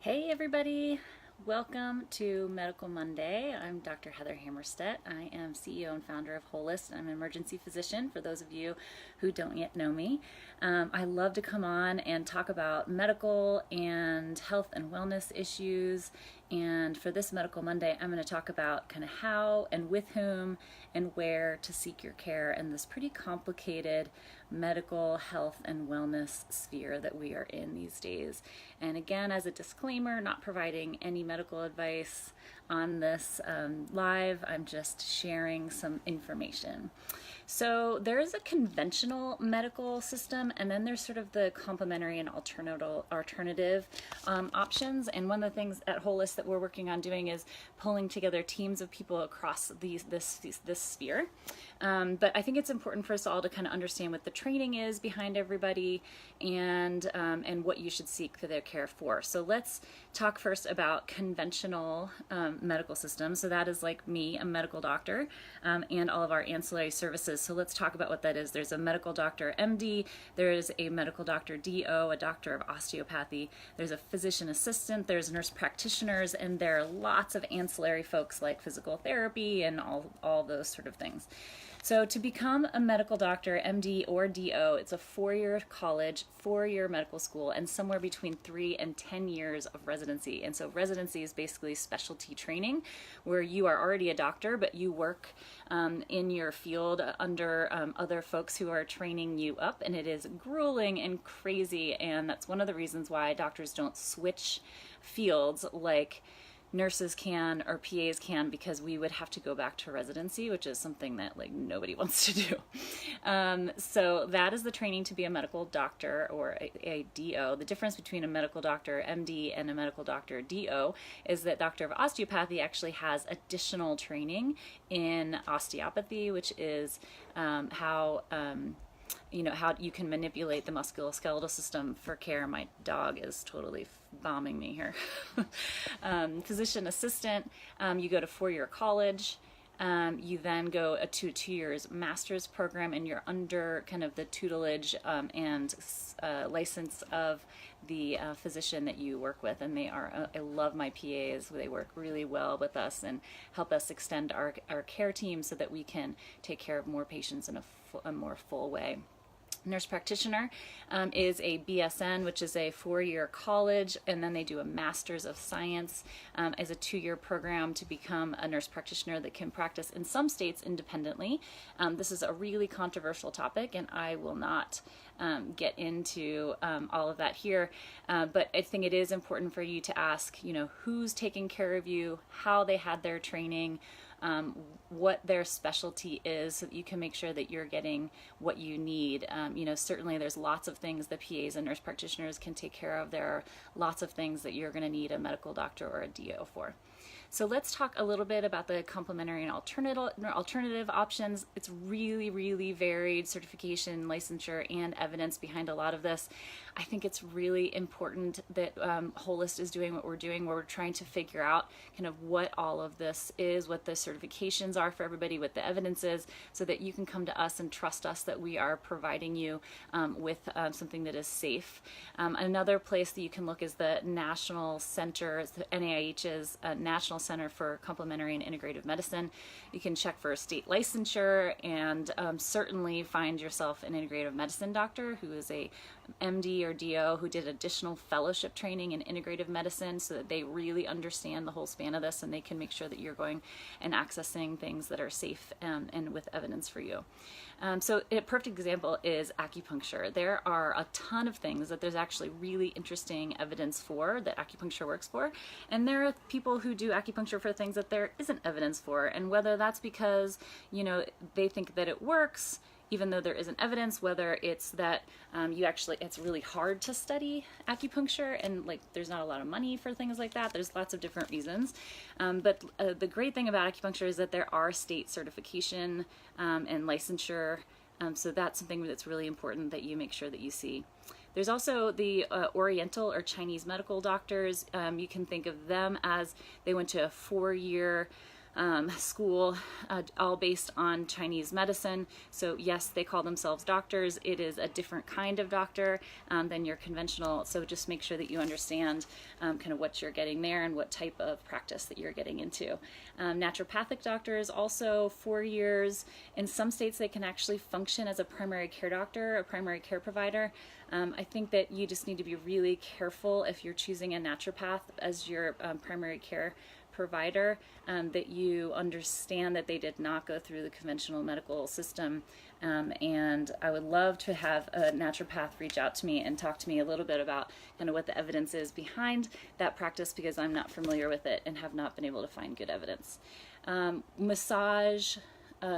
Hey everybody, welcome to Medical Monday. I'm Dr. Heather Hammerstedt. I am CEO and founder of Holist. I'm an emergency physician for those of you who don't yet know me. I love to come on and talk about medical and health and wellness issues. And for this Medical Monday, I'm going to talk about kind of how and with whom and where to seek your care in this pretty complicated medical health and wellness sphere that we are in these days. And again, as a disclaimer, not providing any medical advice on this live. I'm just sharing some information. So there is a conventional medical system, and then there's sort of the complementary and alternative options. And one of the things at Holist that we're working on doing is pulling together teams of people across this sphere. But I think it's important for us all to kind of understand what the training is behind everybody and what you should seek for their care for. So let's talk first about conventional medical systems. So that is like me, a medical doctor, and all of our ancillary services. So let's talk about what that is. There's a medical doctor MD, there is a medical doctor DO, a doctor of osteopathy, there's a physician assistant, there's nurse practitioners, and there are lots of ancillary folks like physical therapy and all those sort of things. So to become a medical doctor, MD or DO, it's a 4-year college, 4-year medical school, and somewhere between 3 and 10 years of residency. And so residency is basically specialty training where you are already a doctor, but you work in your field under other folks who are training you up, and it is grueling and crazy. And that's one of the reasons why doctors don't switch fields like nurses can or PAs can, because we would have to go back to residency, which is something that like nobody wants to do. So that is the training to be a medical doctor or a DO. The difference between a medical doctor MD and a medical doctor DO is that doctor of osteopathy actually has additional training in osteopathy, which is how you can manipulate the musculoskeletal system for care. My dog is totally bombing me here. Physician assistant, you go to 4-year college. You then go to a 2 years master's program, and you're under kind of the tutelage and license of the physician that you work with. And I love my PAs. They work really well with us and help us extend our care team so that we can take care of more patients in a more full way. Nurse practitioner is a BSN, which is a 4-year college, and then they do a master's of science as a 2-year program to become a nurse practitioner that can practice in some states independently. This is a really controversial topic, and I will not get into all of that here, but I think it is important for you to ask, who's taking care of you, how they had their training, what their specialty is, so that you can make sure that you're getting what you need. Certainly there's lots of things that PAs and nurse practitioners can take care of. There are lots of things that you're going to need a medical doctor or a DO for. So let's talk a little bit about the complementary and alternative options. It's really, really varied certification, licensure, and evidence behind a lot of this. I think it's really important that Holist is doing what we're doing, where we're trying to figure out kind of what all of this is, what the certifications are for everybody, what the evidence is, so that you can come to us and trust us that we are providing you with something that is safe. Another place that you can look is the National Center, the NIH's National Center for Complementary and Integrative Medicine. You can check for a state licensure and certainly find yourself an integrative medicine doctor who is a MD or DO who did additional fellowship training in integrative medicine, so that they really understand the whole span of this and they can make sure that you're going and accessing things that are safe and with evidence for you. So a perfect example is acupuncture. There are a ton of things that there's actually really interesting evidence for that acupuncture works for, and there are people who do acupuncture for things that there isn't evidence for, and whether that's because they think that it works even though there isn't evidence, whether it's that it's really hard to study acupuncture and there's not a lot of money for things like that. There's lots of different reasons. But the great thing about acupuncture is that there are state certification and licensure. So that's something that's really important that you make sure that you see. There's also the Oriental or Chinese medical doctors. You can think of them as they went to a 4-year school, all based on Chinese medicine. So yes, they call themselves doctors. It is a different kind of doctor than your conventional. So just make sure that you understand kind of what you're getting there and what type of practice that you're getting into. Naturopathic doctors, also 4 years. In some states, they can actually function as a primary care doctor, a primary care provider. I think that you just need to be really careful if you're choosing a naturopath as your primary care provider, that you understand that they did not go through the conventional medical system. And I would love to have a naturopath reach out to me and talk to me a little bit about kind of what the evidence is behind that practice, because I'm not familiar with it and have not been able to find good evidence. Massage,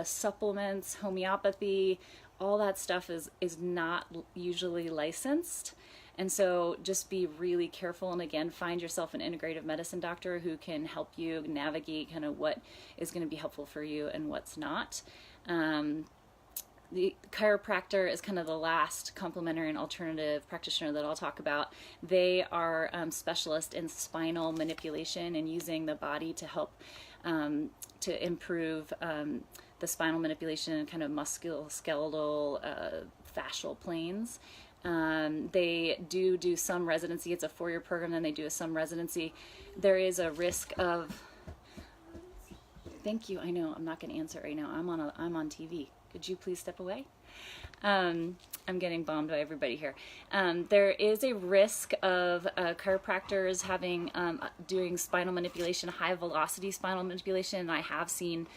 supplements, homeopathy, all that stuff is not usually licensed. And so just be really careful, and again, find yourself an integrative medicine doctor who can help you navigate kind of what is going to be helpful for you and what's not. The chiropractor is kind of the last complementary and alternative practitioner that I'll talk about. They are specialists in spinal manipulation and using the body to help to improve the spinal manipulation and kind of musculoskeletal fascial planes. They do some residency. It's a 4-year program, then they do some residency. There is a risk of, thank you, I know, I'm not going to answer it right now. I'm on TV. Could you please step away? I'm getting bombed by everybody here. There is a risk of chiropractors doing spinal manipulation, high velocity spinal manipulation, and I have seen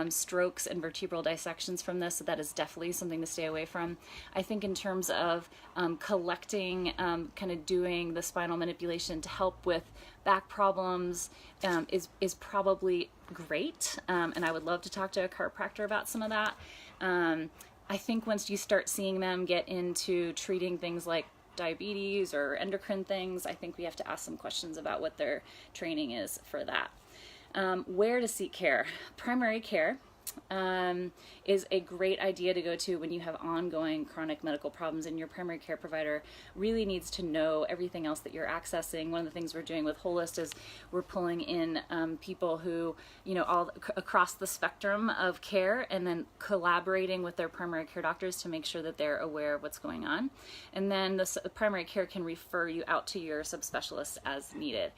strokes and vertebral dissections from this, so that is definitely something to stay away from. I think in terms of collecting, kind of doing the spinal manipulation to help with back problems is probably great, and I would love to talk to a chiropractor about some of that. I think once you start seeing them get into treating things like diabetes or endocrine things, I think we have to ask some questions about what their training is for that. Where to seek care. Primary care is a great idea to go to when you have ongoing chronic medical problems, and your primary care provider really needs to know everything else that you're accessing. One of the things we're doing with Holist is we're pulling in people who, all across the spectrum of care, and then collaborating with their primary care doctors to make sure that they're aware of what's going on. And then the primary care can refer you out to your subspecialists as needed.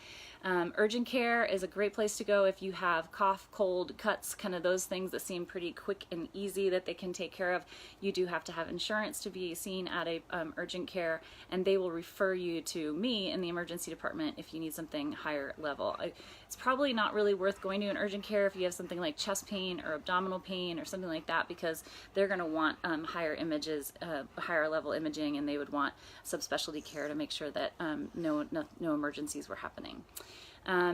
Urgent care is a great place to go if you have cough, cold, cuts, kind of those things that seem pretty quick and easy that they can take care of. You do have to have insurance to be seen at a urgent care, and they will refer you to me in the emergency department if you need something higher level. It's probably not really worth going to an urgent care if you have something like chest pain or abdominal pain or something like that, because they're going to want higher level imaging, and they would want subspecialty care to make sure that no emergencies were happening.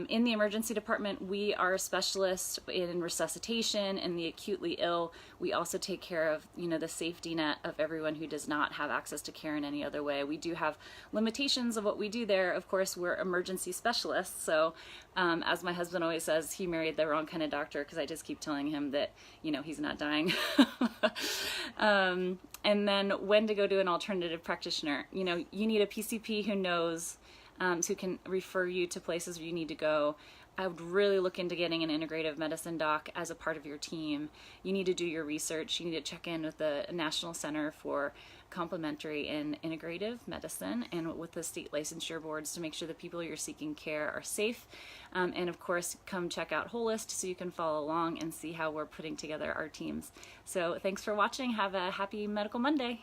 In the emergency department, we are specialists in resuscitation and the acutely ill. We also take care of, the safety net of everyone who does not have access to care in any other way. We do have limitations of what we do there. Of course, we're emergency specialists. So as my husband always says, he married the wrong kind of doctor, because I just keep telling him that, he's not dying. And then when to go to an alternative practitioner. You need a PCP who knows, who can refer you to places where you need to go. I would really look into getting an integrative medicine doc as a part of your team. You need to do your research. You need to check in with the National Center for Complementary and Integrative Medicine and with the state licensure boards to make sure the people you're seeking care are safe. And of course, come check out Holist so you can follow along and see how we're putting together our teams. So thanks for watching. Have a happy Medical Monday.